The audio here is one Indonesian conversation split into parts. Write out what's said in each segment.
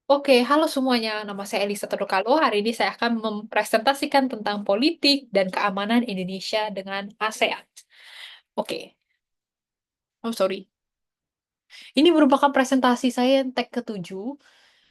Oke, halo semuanya. Nama saya Elisa Todokalo. Hari ini saya akan mempresentasikan tentang politik dan keamanan Indonesia dengan ASEAN. Oke, sorry. Ini merupakan presentasi saya yang tag ke-7.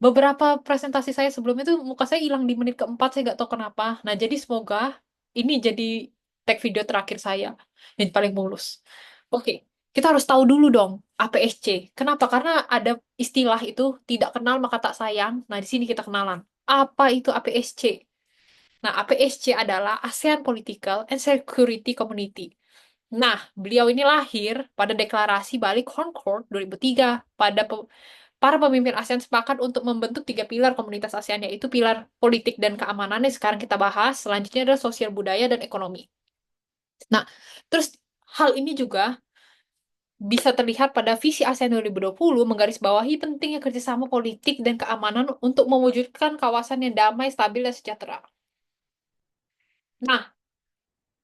Beberapa presentasi saya sebelumnya itu muka saya hilang di menit keempat, saya nggak tahu kenapa. Nah, jadi semoga ini jadi tag video terakhir saya yang paling mulus. Oke, kita harus tahu dulu dong APSC. Kenapa? Karena ada istilah itu tidak kenal maka tak sayang. Nah, di sini kita kenalan. Apa itu APSC? Nah, APSC adalah ASEAN Political and Security Community. Nah, beliau ini lahir pada deklarasi Bali Concord 2003. Para pemimpin ASEAN sepakat untuk membentuk tiga pilar komunitas ASEAN, yaitu pilar politik dan keamanan yang sekarang kita bahas. Selanjutnya adalah sosial budaya dan ekonomi. Nah, terus hal ini juga bisa terlihat pada visi ASEAN 2020 menggarisbawahi pentingnya kerjasama politik dan keamanan untuk mewujudkan kawasan yang damai, stabil, dan sejahtera. Nah,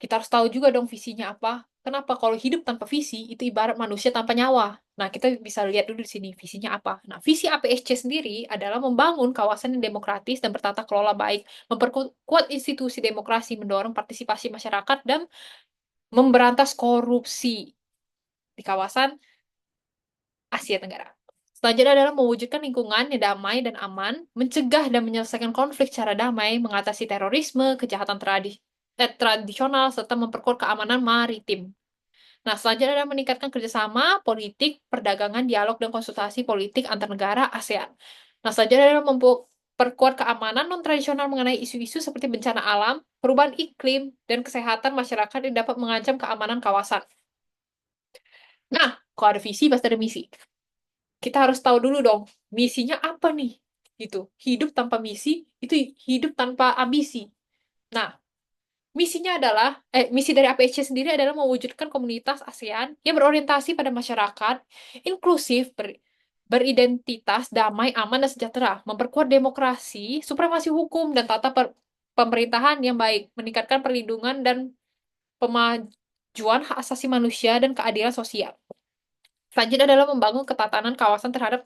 kita harus tahu juga dong visinya apa. Kenapa? Kalau hidup tanpa visi, itu ibarat manusia tanpa nyawa. Nah, kita bisa lihat dulu di sini visinya apa. Nah, visi APSC sendiri adalah membangun kawasan yang demokratis dan bertata kelola baik, memperkuat institusi demokrasi, mendorong partisipasi masyarakat, dan memberantas korupsi di kawasan Asia Tenggara. Selanjutnya adalah mewujudkan lingkungan yang damai dan aman, mencegah dan menyelesaikan konflik secara damai, mengatasi terorisme, kejahatan tradisional, serta memperkuat keamanan maritim. Nah, selanjutnya adalah meningkatkan kerjasama politik, perdagangan, dialog, dan konsultasi politik antar negara ASEAN. Nah, selanjutnya adalah memperkuat keamanan non-tradisional mengenai isu-isu seperti bencana alam, perubahan iklim, dan kesehatan masyarakat yang dapat mengancam keamanan kawasan. Nah, kalau ada visi, pasti ada misi. Kita harus tahu dulu dong, misinya apa nih? Gitu. Hidup tanpa misi, itu hidup tanpa ambisi. Nah, misi dari APSC sendiri adalah mewujudkan komunitas ASEAN yang berorientasi pada masyarakat, inklusif, beridentitas, damai, aman, dan sejahtera, memperkuat demokrasi, supremasi hukum, dan pemerintahan yang baik, meningkatkan perlindungan dan pemajuan hak asasi manusia dan keadilan sosial. Selanjutnya adalah membangun ketatanan kawasan terhadap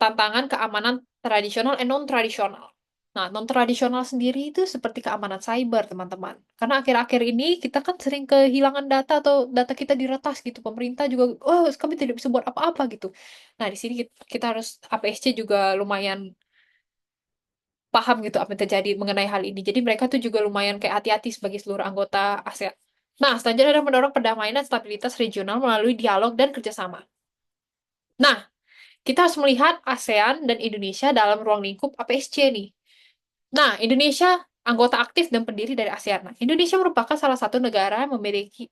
tantangan keamanan tradisional dan non-tradisional. Nah, non-tradisional sendiri itu seperti keamanan cyber, teman-teman. Karena akhir-akhir ini kita kan sering kehilangan data atau data kita diretas gitu. Pemerintah juga, oh, kami tidak bisa buat apa-apa gitu. Nah, di sini kita harus, APSC juga lumayan paham gitu apa yang terjadi mengenai hal ini. Jadi mereka tuh juga lumayan kayak hati-hati sebagai seluruh anggota ASEAN. Nah, selanjutnya adalah mendorong perdamaian dan stabilitas regional melalui dialog dan kerjasama. Nah, kita harus melihat ASEAN dan Indonesia dalam ruang lingkup APSC nih. Nah, Indonesia anggota aktif dan pendiri dari ASEAN. Nah, Indonesia merupakan salah satu negara yang memiliki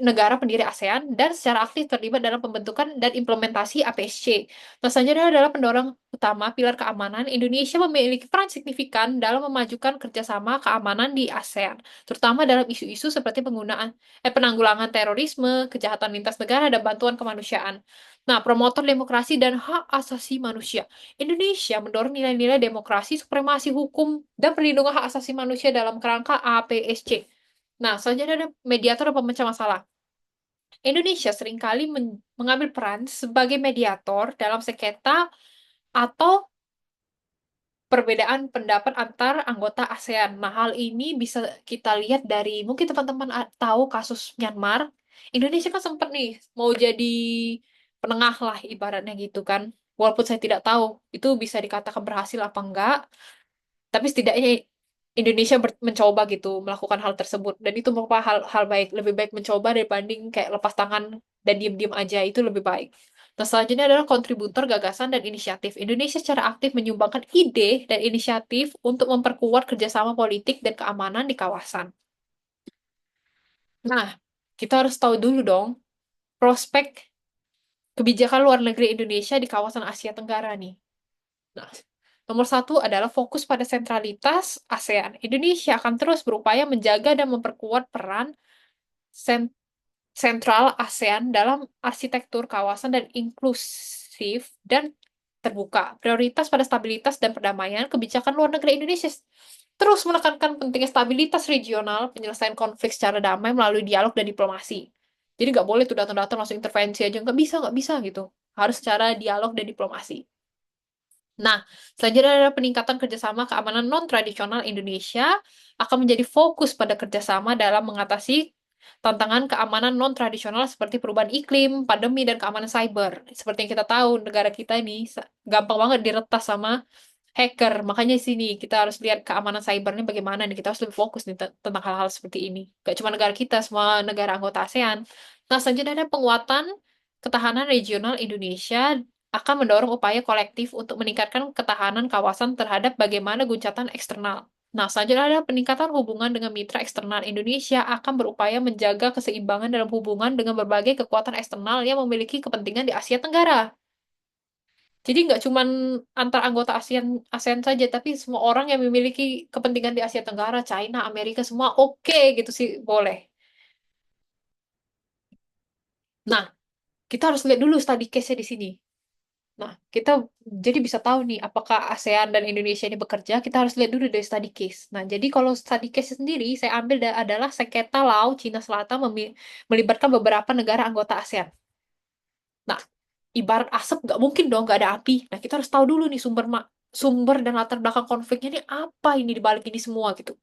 negara pendiri ASEAN dan secara aktif terlibat dalam pembentukan dan implementasi APSC. Nah, selanjutnya adalah pendorong utama pilar keamanan. Indonesia memiliki peran signifikan dalam memajukan kerjasama keamanan di ASEAN, terutama dalam isu-isu seperti penanggulangan terorisme, kejahatan lintas negara, dan bantuan kemanusiaan. Nah, promotor demokrasi dan hak asasi manusia. Indonesia mendorong nilai-nilai demokrasi, supremasi hukum, dan perlindungan hak asasi manusia dalam kerangka APSC. Nah, selanjutnya ada mediator dan pemecah masalah. Indonesia seringkali mengambil peran sebagai mediator dalam sengketa atau perbedaan pendapat antar anggota ASEAN. Nah, hal ini bisa kita lihat dari, mungkin teman-teman tahu kasus Myanmar. Indonesia kan sempat nih mau jadi penengah lah ibaratnya gitu kan. Walaupun saya tidak tahu itu bisa dikatakan berhasil apa enggak, tapi setidaknya Indonesia mencoba gitu melakukan hal tersebut, dan itu merupakan hal baik. Lebih baik mencoba dibanding kayak lepas tangan dan diem-diem aja, itu lebih baik. Nah, selanjutnya adalah kontributor gagasan dan inisiatif. Indonesia secara aktif menyumbangkan ide dan inisiatif untuk memperkuat kerjasama politik dan keamanan di kawasan. Nah, kita harus tahu dulu dong prospek kebijakan luar negeri Indonesia di kawasan Asia Tenggara nih. Nah, nomor satu adalah fokus pada sentralitas ASEAN. Indonesia akan terus berupaya menjaga dan memperkuat peran sen- sentral ASEAN dalam arsitektur kawasan dan inklusif dan terbuka. Prioritas pada stabilitas dan perdamaian, kebijakan luar negeri Indonesia terus menekankan pentingnya stabilitas regional, penyelesaian konflik secara damai melalui dialog dan diplomasi. Jadi nggak boleh tuh datang-datang langsung intervensi aja, nggak bisa gitu. Harus secara dialog dan diplomasi. Nah, selanjutnya adalah peningkatan kerjasama keamanan non-tradisional Indonesia akan menjadi fokus pada kerjasama dalam mengatasi tantangan keamanan non-tradisional seperti perubahan iklim, pandemi, dan keamanan cyber. Seperti yang kita tahu, negara kita ini gampang banget diretas sama hacker. Makanya di sini kita harus lihat keamanan cybernya bagaimana nih. Kita harus lebih fokus nih tentang hal-hal seperti ini. Gak cuma negara kita, semua negara anggota ASEAN. Nah, selanjutnya ada penguatan ketahanan regional Indonesia akan mendorong upaya kolektif untuk meningkatkan ketahanan kawasan terhadap bagaimana guncatan eksternal. Nah, selanjutnya ada peningkatan hubungan dengan mitra eksternal. Indonesia akan berupaya menjaga keseimbangan dalam hubungan dengan berbagai kekuatan eksternal yang memiliki kepentingan di Asia Tenggara. Jadi nggak cuman antar anggota ASEAN, ASEAN saja, tapi semua orang yang memiliki kepentingan di Asia Tenggara, China, Amerika, semua oke gitu sih, boleh. Nah, kita harus lihat dulu study case-nya di sini. Nah, kita jadi bisa tahu nih, apakah ASEAN dan Indonesia ini bekerja, kita harus lihat dulu dari study case. Nah, jadi kalau study case sendiri, saya ambil adalah sengketa Laut Cina Selatan melibatkan beberapa negara anggota ASEAN. Nah, ibarat asap nggak mungkin dong nggak ada api. Nah, kita harus tahu dulu nih sumber dan latar belakang konfliknya ini apa ini di balik ini semua gitu.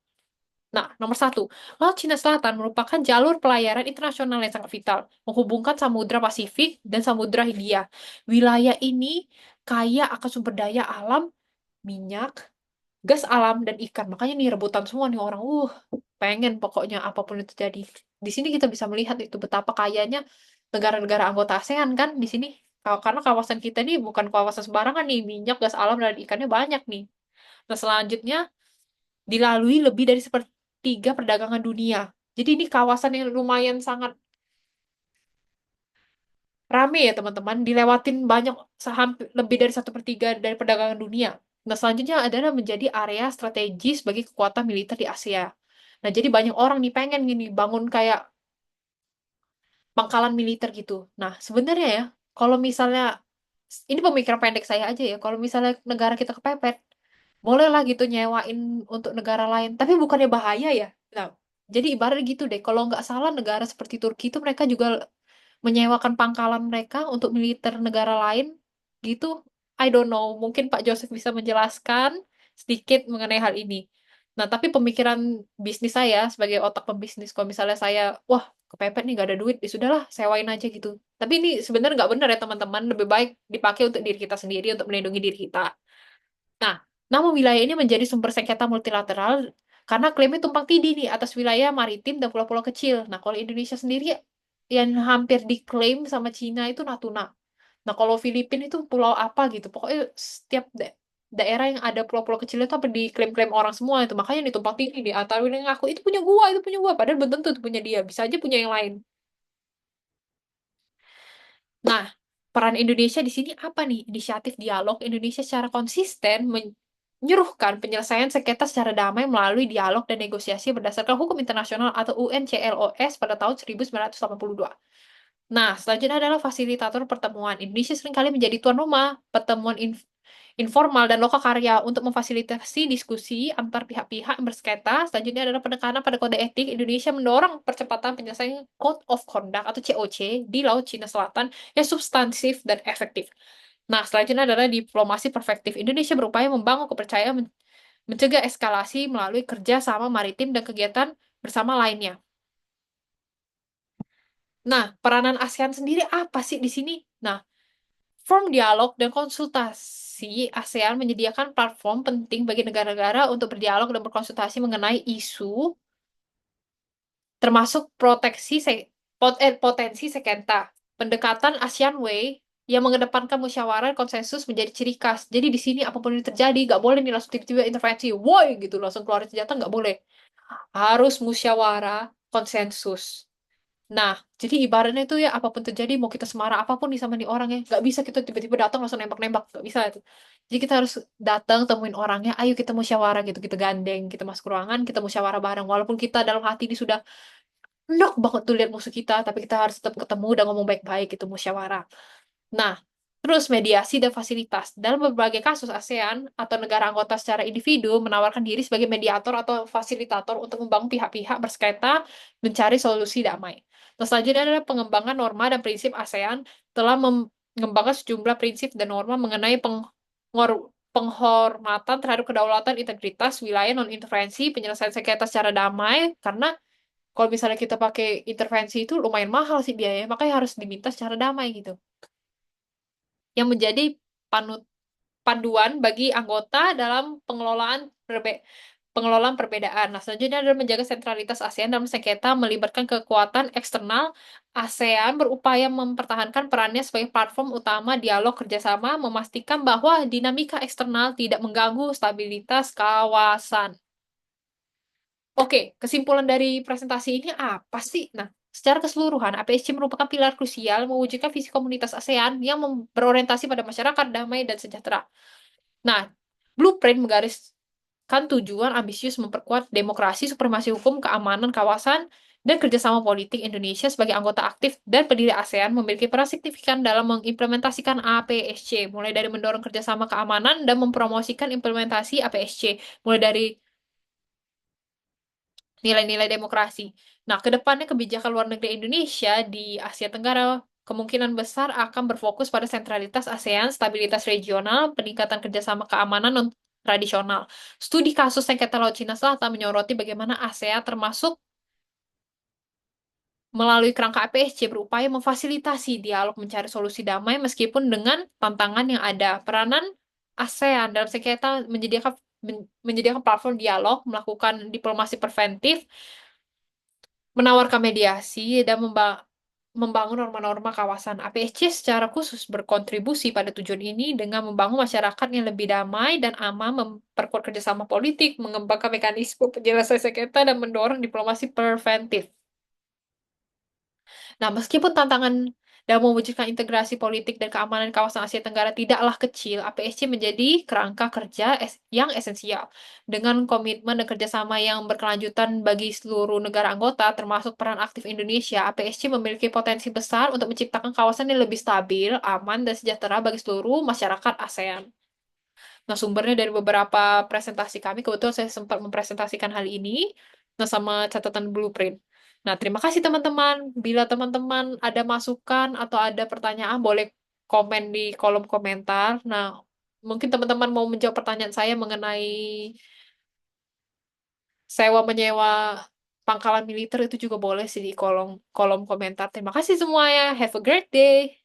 Nah, nomor satu, Laut Cina Selatan merupakan jalur pelayaran internasional yang sangat vital, menghubungkan Samudra Pasifik dan Samudra Hindia. Wilayah ini kaya akan sumber daya alam, minyak, gas alam, dan ikan. Makanya nih rebutan semua nih orang, pengen pokoknya apapun itu jadi. Di sini kita bisa melihat itu betapa kayanya negara-negara anggota ASEAN kan di sini. Karena kawasan kita ini bukan kawasan sembarangan nih, minyak, gas alam, dan ikannya banyak nih. Nah, selanjutnya dilalui lebih dari sepertiga perdagangan dunia. Jadi ini kawasan yang lumayan sangat rame ya teman-teman, dilewatin banyak hampir lebih dari 1/3 dari perdagangan dunia. Nah, selanjutnya adalah menjadi area strategis bagi kekuatan militer di Asia. Nah, jadi banyak orang nih pengen gini bangun kayak pangkalan militer gitu. Nah, sebenarnya ya, kalau misalnya ini pemikiran pendek saya aja ya, kalau misalnya negara kita kepepet, bolehlah gitu nyewain untuk negara lain, tapi bukannya bahaya ya. Nah, jadi ibaratnya gitu deh, kalau nggak salah negara seperti Turki itu mereka juga menyewakan pangkalan mereka untuk militer negara lain gitu. I don't know, mungkin Pak Joseph bisa menjelaskan sedikit mengenai hal ini. Nah, tapi pemikiran bisnis saya sebagai otak pembisnis, kalau misalnya saya, wah, kepepet nih, gak ada duit, ya sudahlah, sewain aja gitu. Tapi ini sebenarnya nggak benar ya teman-teman, lebih baik dipakai untuk diri kita sendiri, untuk melindungi diri kita. Nah, namun wilayah ini menjadi sumber sengketa multilateral karena klaimnya tumpang tindih nih atas wilayah maritim dan pulau-pulau kecil. Nah, kalau Indonesia sendiri yang hampir diklaim sama Cina itu Natuna. Nah, kalau Filipina itu pulau apa gitu. Pokoknya setiap daerah yang ada pulau-pulau kecil itu apa diklaim-klaim orang semua itu. Makanya ditumpang tindih di antara wilayah yang aku itu punya gua. Padahal belum tentu itu punya dia. Bisa aja punya yang lain. Nah, peran Indonesia di sini apa nih? Inisiatif dialog Indonesia secara konsisten menyuruhkan penyelesaian sengketa secara damai melalui dialog dan negosiasi berdasarkan hukum internasional atau UNCLOS pada tahun 1982. Nah, selanjutnya adalah fasilitator pertemuan. Indonesia seringkali menjadi tuan rumah pertemuan informal dan lokal karya untuk memfasilitasi diskusi antar pihak-pihak yang bersengketa. Selanjutnya adalah penekanan pada kode etik. Indonesia mendorong percepatan penyelesaian Code of Conduct atau COC di Laut Cina Selatan yang substansif dan efektif. Nah, selanjutnya adalah diplomasi perfektif. Indonesia berupaya membangun kepercayaan, mencegah eskalasi melalui kerja sama maritim dan kegiatan bersama lainnya. Nah, peranan ASEAN sendiri apa sih di sini? Nah, forum dialog dan konsultasi ASEAN menyediakan platform penting bagi negara-negara untuk berdialog dan berkonsultasi mengenai isu termasuk potensi sengketa. Pendekatan ASEAN Way yang mengedepankan musyawarah konsensus menjadi ciri khas. Jadi di sini apapun yang terjadi, nggak boleh nih langsung tiba-tiba intervensi, woi gitu langsung keluarin senjata nggak boleh. Harus musyawarah konsensus. Nah, jadi ibaratnya itu ya apapun terjadi, mau kita semarah apapun nih sama nih orang ya, nggak bisa kita tiba-tiba datang langsung nembak-nembak, nggak bisa itu. Jadi kita harus datang temuin orangnya, ayo kita musyawarah gitu, kita gandeng, kita masuk ke ruangan, kita musyawarah bareng. Walaupun kita dalam hati ini sudah nok banget tuh lihat musuh kita, tapi kita harus tetap ketemu dan ngomong baik-baik gitu musyawarah. Nah, terus mediasi dan fasilitas. Dalam berbagai kasus ASEAN atau negara anggota secara individu menawarkan diri sebagai mediator atau fasilitator untuk membangun pihak-pihak bersengketa mencari solusi damai. Terus selanjutnya adalah pengembangan norma dan prinsip ASEAN telah mengembangkan sejumlah prinsip dan norma mengenai penghormatan terhadap kedaulatan, integritas, wilayah, non-intervensi, penyelesaian sengketa secara damai, karena kalau misalnya kita pakai intervensi itu lumayan mahal sih biayanya, makanya harus diminta secara damai gitu. Yang menjadi panut panduan bagi anggota dalam pengelolaan perbedaan. Nah, selanjutnya adalah menjaga sentralitas ASEAN dalam sengketa melibatkan kekuatan eksternal. ASEAN berupaya mempertahankan perannya sebagai platform utama dialog kerjasama, memastikan bahwa dinamika eksternal tidak mengganggu stabilitas kawasan. Oke, kesimpulan dari presentasi ini apa sih? Nah, secara keseluruhan, APSC merupakan pilar krusial mewujudkan visi komunitas ASEAN yang berorientasi pada masyarakat damai dan sejahtera. Nah, Blueprint menggariskan tujuan ambisius memperkuat demokrasi, supremasi hukum, keamanan kawasan, dan kerjasama politik. Indonesia sebagai anggota aktif dan pendiri ASEAN memiliki peran signifikan dalam mengimplementasikan APSC, mulai dari mendorong kerjasama keamanan dan mempromosikan implementasi APSC, mulai dari nilai-nilai demokrasi. Nah, ke depannya kebijakan luar negeri Indonesia di Asia Tenggara kemungkinan besar akan berfokus pada sentralitas ASEAN, stabilitas regional, peningkatan kerjasama keamanan non tradisional. Studi kasus sengketa Laut Cina Selatan menyoroti bagaimana ASEAN termasuk melalui kerangka APSC berupaya memfasilitasi dialog mencari solusi damai meskipun dengan tantangan yang ada. Peranan ASEAN dalam sengketa menyediakan platform dialog, melakukan diplomasi preventif, menawarkan mediasi dan membangun norma-norma kawasan. APSC secara khusus berkontribusi pada tujuan ini dengan membangun masyarakat yang lebih damai dan aman, memperkuat kerjasama politik, mengembangkan mekanisme penyelesaian sengketa, dan mendorong diplomasi preventif. Nah, meskipun tantangan dalam mewujudkan integrasi politik dan keamanan di kawasan Asia Tenggara tidaklah kecil, APSC menjadi kerangka kerja yang esensial. Dengan komitmen dan kerjasama yang berkelanjutan bagi seluruh negara anggota, termasuk peran aktif Indonesia, APSC memiliki potensi besar untuk menciptakan kawasan yang lebih stabil, aman, dan sejahtera bagi seluruh masyarakat ASEAN. Nah, sumbernya dari beberapa presentasi kami, kebetulan saya sempat mempresentasikan hal ini, nah sama catatan blueprint. Nah, terima kasih teman-teman. Bila teman-teman ada masukan atau ada pertanyaan, boleh komen di kolom komentar. Nah, mungkin teman-teman mau menjawab pertanyaan saya mengenai sewa menyewa pangkalan militer itu juga boleh sih di kolom kolom komentar. Terima kasih semuanya. Have a great day.